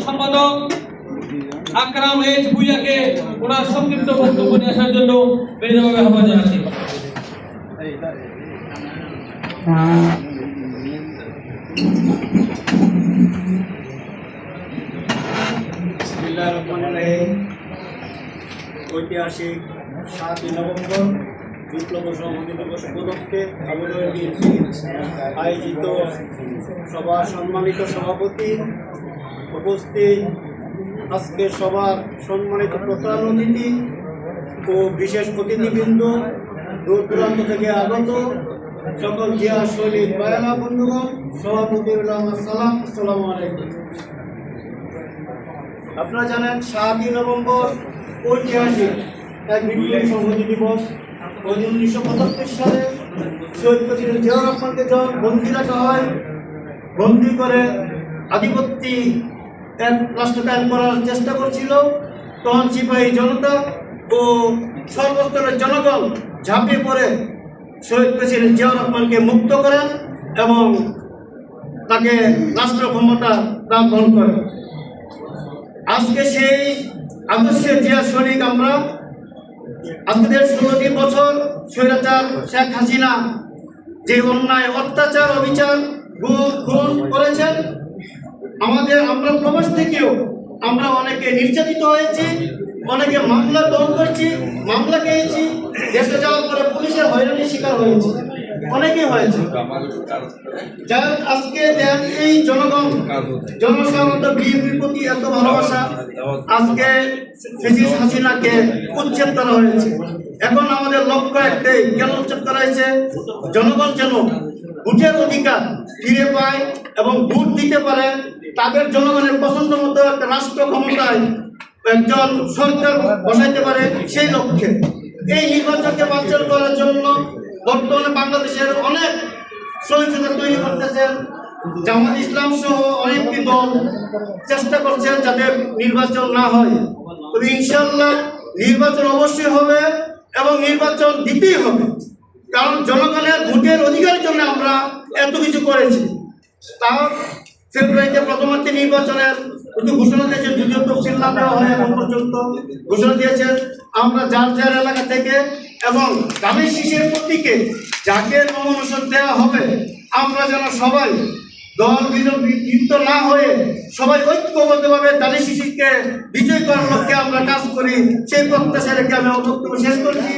সম্পাদক আকরাম এইচ ভুইয়াকে ওনার সংক্ষিপ্ত বক্তব্য নিয়ে আসার জন্য বিনীতভাবে আহ্বান জানাচ্ছি। ঐতিহাসিক 7ই নভেম্বর বিপ্লব সংহতি দিবস উপলক্ষে আয়োজিত সভার সম্মানিত সভাপতি, উপস্থিত আজকের সভার সম্মানিত প্রধান অতিথি ও বিশেষ অতিথিবৃন্দ, দূর দূরান্ত থেকে আগত সকল জিয়া শহীদ বায়ালা বন্ধুগণ, সভাপতি আমার সালাম, আসসালামু আলাইকুম। আপনারা জানেন 7ই নভেম্বর ঐতিহাসিক এক বিপ্লবী সংহতি দিবস। 1975 সালে শহীদ প্রেসিডেন্ট জিয়াউর রহমানকে যখন বন্দী রাখা হয়, বন্দী করে আধিপত্য এক রাষ্ট্র কায়েম করার চেষ্টা করছিল, তখন সিপাহী জনতা ও সর্বস্তরের জনগণ ঝাঁপিয়ে পড়ে শহীদ প্রেসিডেন্ট জিয়াউর রহমানকে মুক্ত করেন এবং তাকে রাষ্ট্র ক্ষমতা দান করেন। আজকে সেই আদর্শের জিয়া সৈনিক আমরা। আজকে 16টি বছর স্বৈরাচার শেখ হাসিনা যে অন্যায় অত্যাচার অবিচার খুন করেছেন, আমরা প্রবাস থেকেও আমরা অনেকে নির্যাতিত হয়েছি, অনেকে মামলা দল করেছি, মামলা খেয়েছি, দেশে যাওয়ার পরে পুলিশের হয়রানির শিকার হয়েছে, অনেকেই হয়েছে। যার আজকে এই জনসাধারণ বিএনপির প্রতি এত ভালোবাসা, আজকে ফ্যাসিস্ট হাসিনাকে উচ্ছেদ করা হয়েছে। এখন আমাদের লক্ষ্য একটাই, কেন উচ্ছেদ করা হয়েছে? জনগণ যেন ভোটের অধিকার ফিরে পায় এবং ভোট দিতে পারে, তাদের জনগণের পছন্দ মতো একটা রাষ্ট্র ক্ষমতায় একজন সরকার বসাইতে পারে, সেই লক্ষ্যে এই নির্বাচনকে বাঞ্চাল করার জন্য বর্তমানে বাংলাদেশের অনেক সহিংসতা তৈরি করতেছেন। জামাত ইসলাম সহ অনেকটি দল চেষ্টা করছেন যাতে নির্বাচন না হয়। তবে ইনশাআল্লাহ নির্বাচন অবশ্যই হবে এবং নির্বাচন দিতেই হবে, কারণ জনগণের ভোটের অধিকারের জন্য আমরা এত কিছু করেছি। তাও ফেব্রুয়ারিতে প্রথমার্থে নির্বাচনের ঘোষণা দিয়েছেন, যদিও তফসিল না দেওয়া হয় এখন পর্যন্ত, ঘোষণা দিয়েছেন। আমরা যার যার এলাকা থেকে এবং দামি শীষের প্রতীকে যাকে নমিনেশন দেওয়া হবে, আমরা যেন সবাই দল বিরোধী না হয়ে সবাই ঐক্যবদ্ধভাবে দানি শিশুকে বিজয় করার লক্ষ্যে আমরা কাজ করি, সেই প্রত্যাশা রেখে আমি বক্তব্য শেষ করছি।